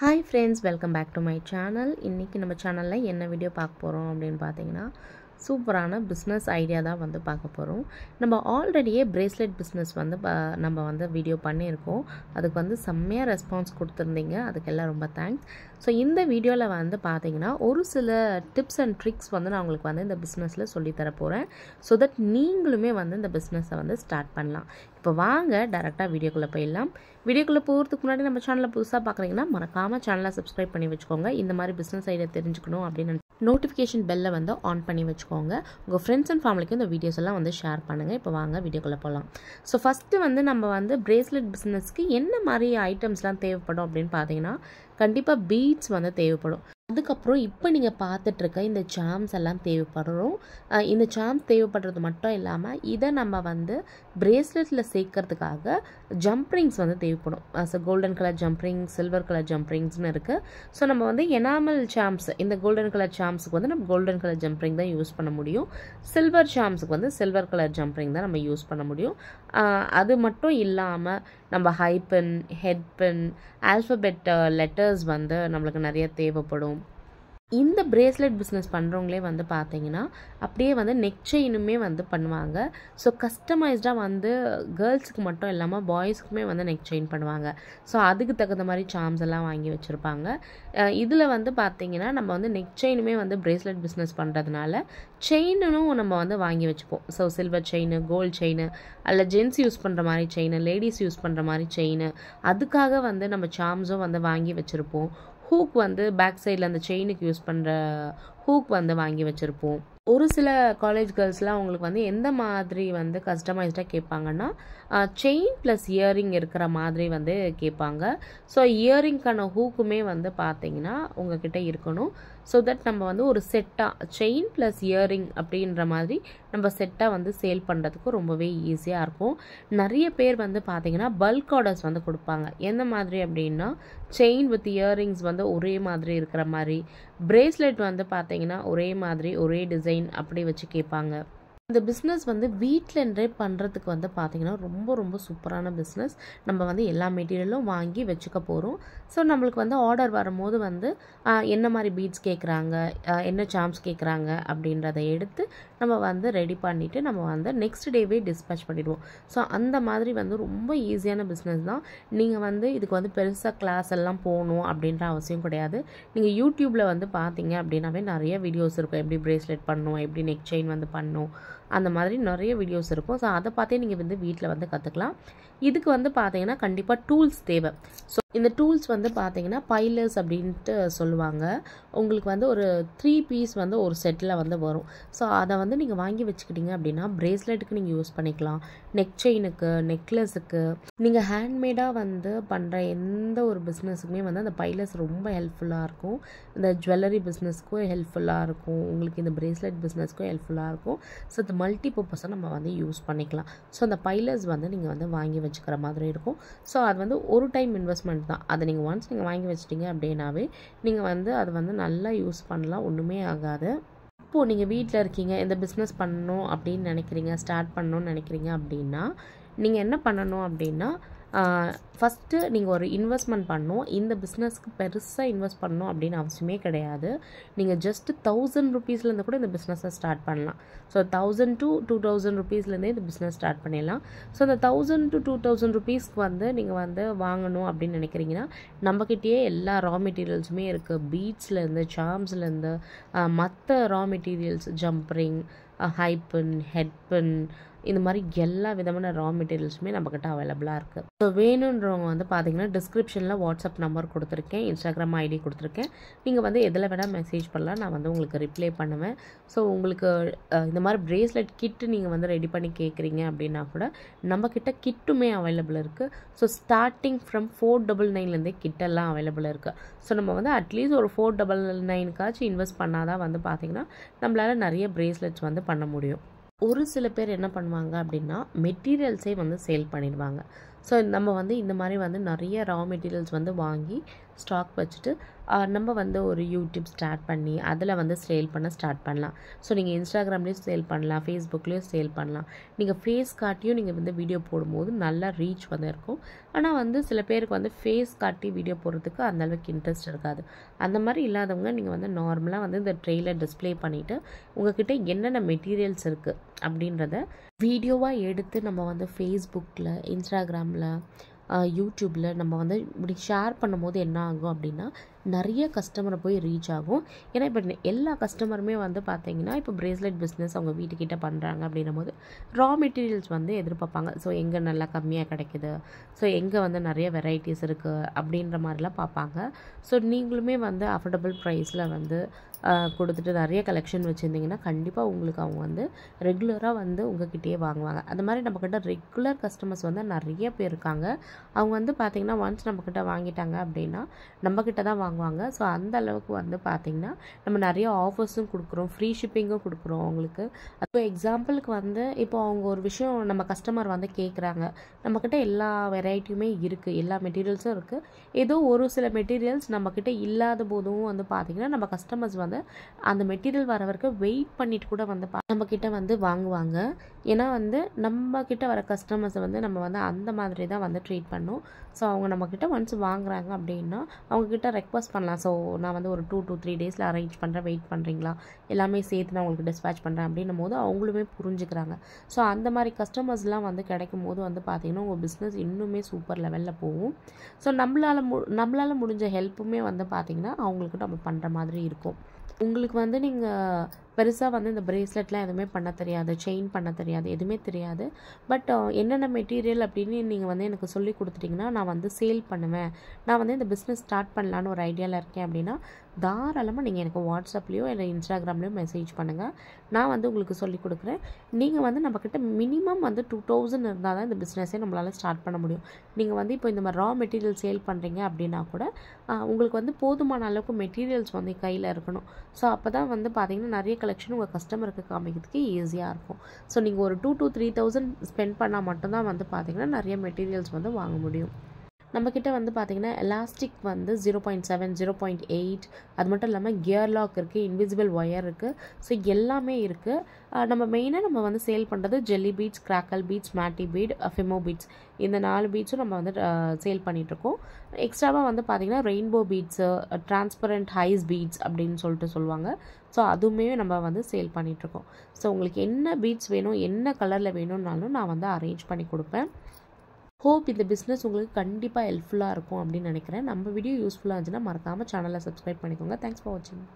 Hi friends, welcome back to my channel. இன்னைக்கு நம்ம சேனல்ல என்ன வீடியோ பார்க்க போறோம் அப்படினு பாத்தீங்கன்னா சூப்பரான பிசினஸ் ஐடியா தான் வந்து பார்க்க போறோம். நம்ம ஆல்ரெடியே பிரேஸ்லெட் பிசினஸ் வந்து நம்ம வந்து வீடியோ பண்ணியிருக்கோம். அதுக்கு வந்து செம்மையா ரெஸ்பான்ஸ் கொடுத்திருந்தீங்க. அதுக்கெல்லாம் ரொம்ப தேங்க்ஸ். ஸோ இந்த வீடியோவில் வந்து பார்த்தீங்கன்னா ஒரு சில டிப்ஸ் அண்ட் ட்ரிக்ஸ் வந்து நான் உங்களுக்கு வந்து இந்த பிஸ்னஸில் சொல்லித்தர போகிறேன். ஸோ தட் நீங்களுமே வந்து இந்த பிஸ்னஸை வந்து ஸ்டார்ட் பண்ணலாம். இப்போ வாங்க டேரெக்டாக வீடியோக்குள்ளே போயிடலாம். வீடியோக்குள்ளே போகிறதுக்கு முன்னாடி நம்ம சேனலை புதுசாக பார்க்குறீங்கன்னா மறக்காமல் சேனலை சப்ஸ்கிரைப் பண்ணி வச்சுக்கோங்க. இந்த மாதிரி பிஸ்னஸ் ஐடியா தெரிஞ்சுக்கணும் அப்படின்னு நோட்டிஃபிகேஷன் பெல்லை வந்து ஆன் பண்ணி வச்சுக்கோங்க. உங்கள் ஃப்ரெண்ட்ஸ் அண்ட் ஃபேமிலிக்கு இந்த வீடியோஸ் எல்லாம் வந்து ஷேர் பண்ணுங்கள். இப்போ வாங்க வீடியோக்குள்ளே போகலாம். ஸோ ஃபஸ்ட்டு வந்து நம்ம வந்து பிரேஸ்லெட் பிஸ்னஸ்க்கு என்ன மாதிரி ஐட்டம்ஸ்லாம் தேவைப்படும் அப்படின்னு பார்த்தீங்கன்னா கண்டிப்பாக பீட்ஸ் வந்து தேவைப்படும். அதுக்கப்புறம் இப்போ நீங்கள் பார்த்துட்ருக்க இந்த சாம்ஸ் எல்லாம் தேவைப்படும். இந்த சாம்ஸ் தேவைப்படுறது மட்டும் இல்லாமல் இதை நம்ம வந்து பிரேஸ்லெட்டில் சேர்க்கறதுக்காக ஜம்ப்ரிங்ஸ் வந்து தேவைப்படும். So golden colour jump ring, silver colour ஜம்ப்ரிங்ஸ்னு இருக்குது. ஸோ நம்ம வந்து எனாமல் சாம்ஸ், இந்த கோல்டன் கலர் சாம்ஸுக்கு வந்து நம்ம கோல்டன் கலர் ஜம்ப்ரிங் தான் யூஸ் பண்ண முடியும். சில்வர் சாம்ஸுக்கு வந்து சில்வர் கலர் ஜம்ப்ரிங் தான் நம்ம யூஸ் பண்ண முடியும். அது மட்டும் இல்லாமல் நம்ம ஹைப்பென், ஹெட்பென், ஆல்ஃபபெட் லெட்டர்ஸ் வந்து நம்மளுக்கு நிறைய தேவைப்படும். இந்த பிரேஸ்லெட் பிஸ்னஸ் பண்ணுறவங்களே வந்து பார்த்தீங்கன்னா அப்படியே வந்து நெக் செயினுமே வந்து பண்ணுவாங்க. ஸோ கஸ்டமைஸ்டாக வந்து கேர்ள்ஸுக்கு மட்டும் இல்லாமல் பாய்ஸுக்குமே வந்து நெக் செயின் பண்ணுவாங்க. ஸோ அதுக்கு தகுந்த மாதிரி சார்ம்ஸ் எல்லாம் வாங்கி வச்சுருப்பாங்க. இதில் வந்து பார்த்தீங்கன்னா நம்ம வந்து நெக் செயினுமே வந்து பிரேஸ்லெட் பிஸ்னஸ் பண்ணுறதுனால செயினும் நம்ம வந்து வாங்கி வச்சுப்போம். So silver chain, gold chain, அல்ல ஜென்ஸ் யூஸ் பண்ணுற மாதிரி செயின், லேடிஸ் யூஸ் பண்ணுற மாதிரி செயின், அதுக்காக வந்து நம்ம சார்ம்ஸும் வந்து வாங்கி வச்சுருப்போம். ஹூக் வந்து பேக் சைடில் அந்த செயினுக்கு யூஸ் பண்ணுற ஹூக் வந்து வாங்கி வச்சுருப்போம். ஒரு சில காலேஜ் கேர்ள்ஸ்லாம் அவங்களுக்கு வந்து எந்த மாதிரி வந்து கஸ்டமைஸ்டாக கேட்பாங்கன்னா செயின் ப்ளஸ் இயரிங் இருக்கிற மாதிரி வந்து கேட்பாங்க. ஸோ இயரிங்க்கான ஹூக்குமே வந்து பார்த்தீங்கன்னா உங்ககிட்ட இருக்கணும். ஸோ தட் நம்ம வந்து ஒரு செட்டாக செயின் ப்ளஸ் இயரிங் அப்படின்ற மாதிரி நம்ம செட்டாக வந்து சேல் பண்ணுறதுக்கு ரொம்பவே ஈஸியாக இருக்கும். நிறைய பேர் வந்து பார்த்தீங்கன்னா பல்க் ஆர்டர்ஸ் வந்து கொடுப்பாங்க. எந்த மாதிரி அப்படின்னா செயின் வித் இயரிங்ஸ் வந்து ஒரே மாதிரி இருக்கிற மாதிரி, பிரேஸ்லெட் வந்து பார்த்தீங்கன்னா ஒரே மாதிரி ஒரே டிசைன் அப்படி வச்சு கேட்பாங்க. இந்த பிஸ்னஸ் வந்து வீட்டிலன்றே பண்ணுறதுக்கு வந்து பார்த்திங்கன்னா ரொம்ப ரொம்ப சூப்பரான பிஸ்னஸ். நம்ம வந்து எல்லா மெட்டீரியலும் வாங்கி வச்சுக்க போகிறோம். ஸோ நம்மளுக்கு வந்து ஆர்டர் வரும்போது வந்து என்ன மாதிரி பீட்ஸ் கேட்குறாங்க, என்ன சாம்ஸ் கேட்குறாங்க அப்படின்றத எடுத்து நம்ம வந்து ரெடி பண்ணிவிட்டு நம்ம வந்து நெக்ஸ்ட் டேவே டிஸ்பேச் பண்ணிடுவோம். ஸோ அந்த மாதிரி வந்து ரொம்ப ஈஸியான பிஸ்னஸ் தான். நீங்கள் வந்து இதுக்கு வந்து பெருசாக கிளாஸ் எல்லாம் போகணும் அப்படின்ற அவசியம் கிடையாது. நீங்கள் யூடியூப்பில் வந்து பார்த்தீங்க அப்படின்னாவே நிறைய வீடியோஸ் இருக்கும். எப்படி பிரேஸ்லெட் பண்ணணும், எப்படி நெக் செயின் வந்து பண்ணணும், அந்த மாதிரி நிறைய வீடியோஸ் இருக்கும். ஸோ அதை பார்த்தே நீங்கள் வந்து வீட்டில் வந்து கற்றுக்கலாம். இதுக்கு வந்து பார்த்தீங்கன்னா கண்டிப்பாக டூல்ஸ் தேவை. ஸோ இந்த டூல்ஸ் வந்து பார்த்தீங்கன்னா பைலர்ஸ் அப்படின்ட்டு சொல்லுவாங்க. உங்களுக்கு வந்து ஒரு 3 பீஸ் வந்து ஒரு செட்டில் வந்து வரும். ஸோ அதை வந்து நீங்கள் வாங்கி வச்சுக்கிட்டீங்க அப்படின்னா பிரேஸ்லெட்டுக்கு நீங்கள் யூஸ் பண்ணிக்கலாம், நெக் செயினுக்கு, நெக்லஸுக்கு, நீங்கள் ஹேண்ட்மேடாக வந்து பண்ணுற எந்த ஒரு பிஸ்னஸுக்குமே வந்து அந்த பைலர்ஸ் ரொம்ப ஹெல்ப்ஃபுல்லாக இருக்கும். இந்த ஜுவல்லரி பிஸ்னஸ்க்கும் ஹெல்ப்ஃபுல்லாக இருக்கும், உங்களுக்கு இந்த பிரேஸ்லெட் பிஸ்னஸ்க்கும் ஹெல்ப்ஃபுல்லாக இருக்கும். ஸோ இந்த மல்டி பர்பஸாக நம்ம வந்து யூஸ் பண்ணிக்கலாம். ஸோ அந்த பைலர்ஸ் வந்து நீங்கள் வந்து வாங்கி வச்சுக்கிற மாதிரி இருக்கும். ஸோ அது வந்து ஒரு டைம் இன்வெஸ்ட்மெண்ட் தான். அதை நீங்கள் ஒன்ஸ் நீங்கள் வாங்கி வச்சிட்டிங்க அப்படின்னாவே நீங்கள் வந்து அது வந்து நல்லா யூஸ் பண்ணலாம், ஒன்றுமே ஆகாது. இப்போது நீங்கள் வீட்டில் இருக்கீங்க, இந்த பிஸ்னஸ் பண்ணணும் அப்படின்னு நினைக்கிறீங்க, ஸ்டார்ட் பண்ணணும்னு நினைக்கிறீங்க அப்படின்னா நீங்கள் என்ன பண்ணணும் அப்படின்னா ஃபஸ்ட்டு நீங்கள் ஒரு இன்வெஸ்ட்மெண்ட் பண்ணணும். இந்த பிஸ்னஸ்க்கு பெருசாக இன்வெஸ்ட் பண்ணணும் அப்படின்னு அவசியமே கிடையாது. நீங்கள் ஜஸ்ட்டு 1000 ருபீஸ்லேருந்து கூட இந்த பிஸ்னஸை ஸ்டார்ட் பண்ணலாம். ஸோ 1000 to 2000 ருபீஸ்லேருந்தே இந்த பிஸ்னஸ் ஸ்டார்ட் பண்ணிடலாம். ஸோ இந்த 1000 to 2000 ருபீஸ்க்கு வந்து நீங்கள் வந்து வாங்கணும் அப்படின்னு நினைக்கிறீங்கன்னா நம்மக்கிட்டேயே எல்லா ரா மெட்டீரியல்ஸுமே இருக்குது. பீட்ஸ்லேருந்து, சார்ம்ஸ்லேருந்து, மற்ற ரா மெட்டீரியல்ஸ், ஜம்ப்ரிங், ஹைப்பன், ஹெட்பன், இந்த மாதிரி எல்லா விதமான ரா மெட்டீரியல்ஸுமே நம்மக்கிட்ட அவைலபிளாக இருக்குது. ஸோ வேணுன்றவங்க வந்து பார்த்தீங்கன்னா டிஸ்கிரிப்ஷனில் வாட்ஸ்அப் நம்பர் கொடுத்துருக்கேன், இன்ஸ்டாகிராம் ஐடி கொடுத்துருக்கேன். நீங்கள் வந்து எதில் வேணால் மெசேஜ் பண்ணலாம், நான் வந்து உங்களுக்கு ரிப்ளை பண்ணுவேன். ஸோ உங்களுக்கு இந்த மாதிரி பிரேஸ்லெட் கிட்டு நீங்கள் வந்து ரெடி பண்ணி கேட்குறீங்க அப்படின்னா கூட நம்மக்கிட்ட கிட்டுமே அவைலபிள் இருக்குது. ஸோ ஸ்டார்டிங் ஃப்ரம் 499லேருந்தே கிட்டெல்லாம் அவைலபிள் இருக்குது. ஸோ நம்ம வந்து அட்லீஸ்ட் ஒரு 499க்காச்சும் இன்வெஸ்ட் பண்ணால் தான் வந்து பார்த்திங்கன்னா நம்மளால் நிறைய பிரேஸ்லெட்ஸ் வந்து பண்ண முடியும். ஒரு சில பேர் என்ன பண்ணுவாங்க அப்படின்னா மெட்டீரியல்ஸே வந்து சேல் பண்ணிடுவாங்க. ஸோ நம்ம வந்து இந்த மாதிரி வந்து நிறைய ரா மெட்டீரியல்ஸ் வந்து வாங்கி ஸ்டாக் வச்சுட்டு நம்ம வந்து ஒரு யூடியூப் ஸ்டார்ட் பண்ணி அதில் வந்து சேல் பண்ண ஸ்டார்ட் பண்ணலாம். ஸோ நீங்கள் இன்ஸ்டாகிராம்லேயும் சேல் பண்ணலாம், ஃபேஸ்புக்லேயும் சேல் பண்ணலாம். நீங்கள் ஃபேஸ் காட்டியும் நீங்கள் வந்து வீடியோ போடும்போது நல்லா ரீச் வந்து இருக்கும். ஆனால் வந்து சில பேருக்கு வந்து ஃபேஸ் காட்டி வீடியோ போடுறதுக்கு அந்தளவுக்கு இன்ட்ரெஸ்ட் இருக்காது. அந்த மாதிரி இல்லாதவங்க நீங்கள் வந்து நார்மலாக வந்து இந்த ட்ரெயிலர் டிஸ்பிளே பண்ணிவிட்டு உங்கள்கிட்ட என்னென்ன மெட்டீரியல்ஸ் இருக்குது அப்படின்றத வீடியோவாக எடுத்து நம்ம வந்து ஃபேஸ்புக்கில், இன்ஸ்டாகிராமில், யூடியூப்பில் நம்ம வந்து இப்படி ஷேர் பண்ணும்போது என்ன ஆகும் அப்படின்னா நிறைய கஸ்டமரை போய் ரீச் ஆகும். ஏன்னா இப்போ எல்லா கஸ்டமருமே வந்து பார்த்தீங்கன்னா இப்போ பிரேஸ்லெட் பிஸ்னஸ் அவங்க வீட்டுக்கிட்ட பண்ணுறாங்க அப்படின்னும் போது ரா மெட்டீரியல்ஸ் வந்து எதிர்பார்ப்பாங்க. ஸோ எங்கே நல்லா கம்மியாக கிடைக்குது, ஸோ எங்கே வந்து நிறைய வெரைட்டிஸ் இருக்குது அப்படின்ற மாதிரிலாம் பார்ப்பாங்க. ஸோ நீங்களுமே வந்து அஃபோர்டபுள் ப்ரைஸில் வந்து கொடுத்துட்டு நிறைய கலெக்ஷன் வச்சுருந்தீங்கன்னா கண்டிப்பாக உங்களுக்கு அவங்க வந்து ரெகுலராக வந்து உங்கள்கிட்டயே வாங்குவாங்க. அந்த மாதிரி நம்மக்கிட்ட ரெகுலர் கஸ்டமர்ஸ் வந்து நிறைய பேர் இருக்காங்க. அவங்க வந்து பார்த்திங்கன்னா ஒன்ஸ் நம்மக்கிட்ட வாங்கிட்டாங்க அப்படின்னா நம்மக்கிட்ட தான் வாங்குவாங்க. ஸோ அந்த அளவுக்கு வந்து பார்த்திங்கன்னா நம்ம நிறைய ஆஃபர்ஸும் கொடுக்குறோம், ஃப்ரீ ஷிப்பிங்கும் கொடுக்குறோம் அவங்களுக்கு. அப்போ எக்ஸாம்பிளுக்கு வந்து இப்போ அவங்க ஒரு விஷயம் நம்ம கஸ்டமர் வந்து கேட்குறாங்க, நம்மக்கிட்ட எல்லா வெரைட்டியுமே இருக்குது, எல்லா மெட்டீரியல்ஸும் இருக்குது. ஏதோ ஒரு சில மெட்டீரியல்ஸ் நம்மக்கிட்ட இல்லாத போதும் வந்து பார்த்திங்கன்னா நம்ம கஸ்டமர்ஸ் வந்து அந்த மெட்டீரியல் வர வரைக்கும் வெயிட் பண்ணிட்டு கூட வந்து நம்மக்கிட்ட வந்து வாங்குவாங்க. ஏன்னா வந்து நம்மக்கிட்ட வர கஸ்டமர்ஸை வந்து நம்ம வந்து அந்த மாதிரி தான் வந்து ட்ரீட் பண்ணோம். ஸோ அவங்க நம்மக்கிட்ட ஒன்ஸ் வாங்குறாங்க அப்படின்னா அவங்கக்கிட்ட ரெக்வஸ்ட் பண்ணலாம். ஸோ நான் வந்து ஒரு 2 to 3 டேஸில் அரேஞ்ச் பண்ணுறேன், வெயிட் பண்ணுறீங்களா, எல்லாமே சேர்த்து நான் உங்களுக்கு டிஸ்பேச் பண்ணுறேன் அப்படின்னும் போது அவங்களுமே புரிஞ்சுக்கிறாங்க. ஸோ அந்த மாதிரி கஸ்டமர்ஸ்லாம் வந்து கிடைக்கும் போது வந்து பார்த்திங்கன்னா உங்கள் பிஸ்னஸ் இன்னுமே சூப்பர் லெவலில் போகும். ஸோ நம்மளால் முடிஞ்ச ஹெல்ப்புமே வந்து பார்த்திங்கன்னா அவங்களுக்கு நம்ம பண்ணுற மாதிரி இருக்கும். உங்களுக்கு வந்து நீங்கள் பெருசாக வந்து இந்த பிரேஸ்லெட்லாம் எதுவுமே பண்ண தெரியாது, செயின் பண்ண தெரியாது, எதுவுமே தெரியாது. பட் என்னென்ன மெட்டீரியல் அப்படின்னு நீங்கள் வந்து எனக்கு சொல்லி கொடுத்துட்டிங்கன்னா நான் வந்து சேல் பண்ணுவேன், நான் வந்து இந்த பிஸ்னஸ் ஸ்டார்ட் பண்ணலான்னு ஒரு ஐடியாவில் இருக்கேன் அப்படின்னா தாராளமாக நீங்கள் எனக்கு வாட்ஸ்அப்லேயோ இல்லை இன்ஸ்டாகிராம்லேயோ மெசேஜ் பண்ணுங்கள். நான் வந்து உங்களுக்கு சொல்லி கொடுக்குறேன். நீங்கள் வந்து நம்மக்கிட்ட மினிமம் வந்து 2000 இருந்தால் தான் இந்த பிஸ்னஸே நம்மளால் ஸ்டார்ட் பண்ண முடியும். நீங்கள் வந்து இப்போ இந்த மாதிரி ரா மெட்டீரியல் சேல் பண்ணுறீங்க அப்படின்னா கூட உங்களுக்கு வந்து போதுமான அளவுக்கு மெட்டீரியல்ஸ் வந்து கையில் இருக்கணும். ஸோ அப்போ தான் வந்து பார்த்திங்கன்னா நிறைய கலெக்ஷன் உங்கள் கஸ்டமருக்கு காமிக்கிறதுக்கு ஈஸியாக இருக்கும். ஸோ நீங்கள் ஒரு 2 to 3000 ஸ்பெண்ட் பண்ணால் மட்டும்தான் வந்து பார்த்திங்கன்னா நிறைய மெட்டீரியல்ஸ் வந்து வாங்க முடியும். நம்மக்கிட்ட வந்து பார்த்திங்கன்னா எலாஸ்டிக் வந்து 0.7, 0.8, அது மட்டும் இல்லாமல் கியர் லாக் இருக்குது, இன்விசிபிள் ஒயர் இருக்குது. ஸோ எல்லாமே இருக்குது. நம்ம மெயினாக நம்ம வந்து சேல் பண்ணுறது jelly beads, crackle beads, matte bead, Fimo beads, இந்த 4 பீட்ஸும் நம்ம வந்து சேல் பண்ணிகிட்ருக்கோம். எக்ஸ்ட்ராவாக வந்து பார்த்திங்கன்னா ரெயின்போ பீட்ஸு, டிரான்ஸ்பரண்ட் ஹைஸ் பீட்ஸ் அப்படின்னு சொல்லுவாங்க. ஸோ அதுவுமே நம்ம வந்து சேல் பண்ணிகிட்ருக்கோம். ஸோ உங்களுக்கு என்ன பீட்ஸ் வேணும், என்ன கலரில் வேணும்னாலும் நான் வந்து அரேஞ்ச் பண்ணி கொடுப்பேன். ஹோப் இந்த பிஸ்னஸ் உங்களுக்கு கண்டிப்பாக ஹெல்ப்ஃபுல்லாக இருக்கும் அப்படின்னு நினைக்கிறேன். நம்ம வீடியோ யூஸ்ஃபுல்லாக இருந்துச்சுன்னா மறக்காமல் சேனலை சப்ஸ்கிரைப் பண்ணிக்கோங்க. தேங்க்ஸ் ஃபார் வாட்சிங்.